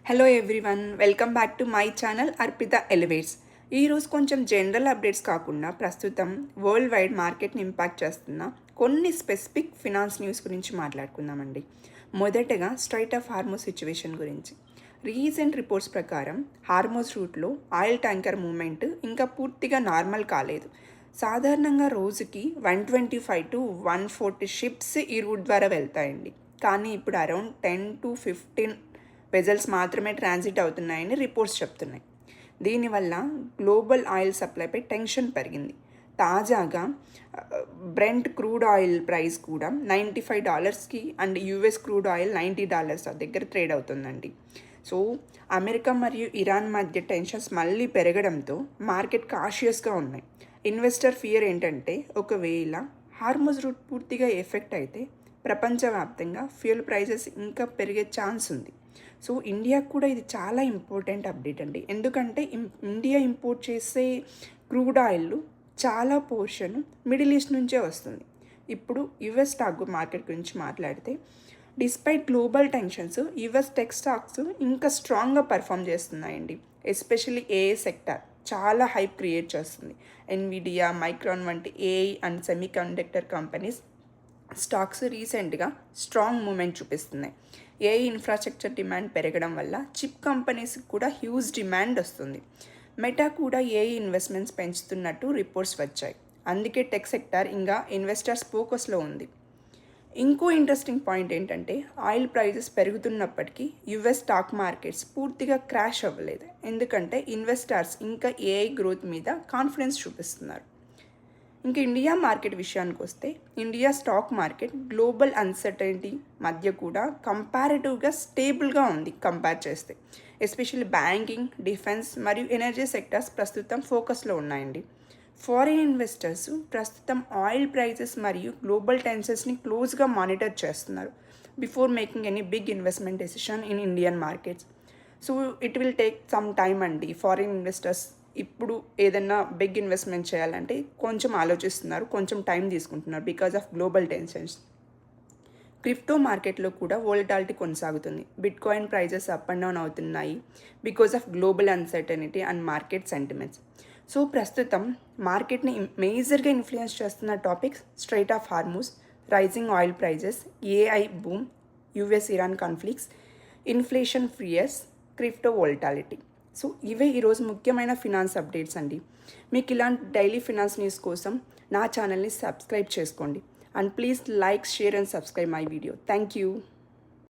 Hello everyone, welcome back to my channel Arpita elevates. ఈరోజు కొంచెం general updates కాకుండా ప్రస్తుతం వరల్డ్ వైడ్ మార్కెట్ని ఇంపాక్ట్ చేస్తున్న కొన్ని స్పెసిఫిక్ ఫినాన్స్ న్యూస్ గురించి మాట్లాడుకుందామండి. మొదటగా స్ట్రైట్ ఆఫ్ హార్మోస్ సిచ్యువేషన్ గురించి. రీసెంట్ రిపోర్ట్స్ ప్రకారం హార్మోస్ రూట్లో ఆయిల్ ట్యాంకర్ మూవ్మెంట్ ఇంకా పూర్తిగా నార్మల్ కాలేదు. సాధారణంగా రోజుకి 125 to 140 షిప్స్ ఈ రూట్ ద్వారా వెళ్తాయండి. కానీ ఇప్పుడు అరౌండ్ 10 to 15 వెజల్స్ మాత్రమే ట్రాన్సిట్ అవుతున్నాయని రిపోర్ట్స్ చెప్తున్నాయి. దీనివల్ల గ్లోబల్ ఆయిల్ సప్లైపై టెన్షన్ పెరిగింది. తాజాగా బ్రెంట్ క్రూడ్ ఆయిల్ ప్రైస్ కూడా $95 అండ్ యుఎస్ క్రూడ్ ఆయిల్ $90 దగ్గర ట్రేడ్ అవుతుందండి. సో అమెరికా మరియు ఇరాన్ మధ్య టెన్షన్స్ మళ్ళీ పెరగడంతో మార్కెట్ కాషియస్గా ఉన్నాయి. ఇన్వెస్టర్ ఫియర్ ఏంటంటే ఒకవేళ హార్మోస్ రూట్ పూర్తిగా ఎఫెక్ట్ అయితే ప్రపంచవ్యాప్తంగా ఫ్యూయల్ ప్రైసెస్ ఇంకా పెరిగే ఛాన్స్ ఉంది. సో ఇండియా కూడా ఇది చాలా ఇంపార్టెంట్ అప్డేట్ అండి. ఎందుకంటే ఇండియా ఇంపోర్ట్ చేసే క్రూడ్ ఆయిల్ చాలా పోర్షన్ మిడిల్ ఈస్ట్ నుంచే వస్తుంది. ఇప్పుడు యుఎస్ స్టాక్ మార్కెట్ గురించి మాట్లాడితే despite global tensions US tech stocks ఇంకా స్ట్రాంగ్గా పర్ఫామ్ చేస్తున్నాయండి. ఎస్పెషల్లీ ఏఐ సెక్టర్ చాలా హైప్ క్రియేట్ చేస్తుంది. ఎన్విడియా, మైక్రాన్ వంటి AI and semi conductor companies stocks రీసెంట్గా స్ట్రాంగ్ మూమెంట్ చూపిస్తున్నాయి. ఏఐ ఇన్ఫ్రాస్ట్రక్చర్ డిమాండ్ పెరగడం వల్ల చిప్ కంపెనీస్కి కూడా హ్యూజ్ డిమాండ్ వస్తుంది. మెటా కూడా ఏఐ ఇన్వెస్ట్మెంట్స్ పెంచుతున్నట్టు రిపోర్ట్స్ వచ్చాయి. అందుకే టెక్ సెక్టార్ ఇంకా ఇన్వెస్టర్స్ ఫోకస్లో ఉంది. ఇంకో ఇంట్రెస్టింగ్ పాయింట్ ఏంటంటే ఆయిల్ ప్రైజెస్ పెరుగుతున్నప్పటికీ యుఎస్ స్టాక్ మార్కెట్స్ పూర్తిగా క్రాష్ అవ్వలేదు. ఎందుకంటే ఇన్వెస్టర్స్ ఇంకా ఏఐ గ్రోత్ మీద కాన్ఫిడెన్స్ చూపిస్తున్నారు. ఇంకా ఇండియా మార్కెట్ విషయానికి వస్తే India stock market global uncertainty మధ్య కూడా కంపారిటివ్గా స్టేబుల్గా ఉంది కంపేర్ చేస్తే. ఎస్పెషల్లీ బ్యాంకింగ్, డిఫెన్స్ మరియు ఎనర్జీ సెక్టర్స్ ప్రస్తుతం ఫోకస్లో ఉన్నాయండి. ఫారిన్ ఇన్వెస్టర్స్ ప్రస్తుతం ఆయిల్ ప్రైజెస్ మరియు గ్లోబల్ టెన్షన్స్ని క్లోజ్గా మానిటర్ చేస్తున్నారు before making any big investment decision in Indian markets. So it will take some time అండి. ఫారిన్ ఇన్వెస్టర్స్ ఇప్పుడు ఏదైనా బిగ్ ఇన్వెస్ట్మెంట్ చేయాలంటే కొంచెం ఆలోచిస్తున్నారు, కొంచెం టైం తీసుకుంటున్నారు because of global tensions. Crypto మార్కెట్లో కూడా వోలటాలిటీ కొనసాగుతుంది. Bitcoin prices up and down అవుతున్నాయి because of global uncertainty and market sentiments. So ప్రస్తుతం మార్కెట్ని మేజర్గా ఇన్ఫ్లుయెన్స్ చేస్తున్న topics strait of Hormuz, rising oil prices, AI boom, US Iran conflicts, inflation fears, crypto volatility. So ఇవే ఈరోజు ముఖ్యమైన finance updates అండి. మీకు ఇలాంటి డైలీ ఫినాన్స్ న్యూస్ కోసం నా ఛానల్ని సబ్స్క్రైబ్ చేసుకోండి. And please like, share and subscribe my video. Thank you.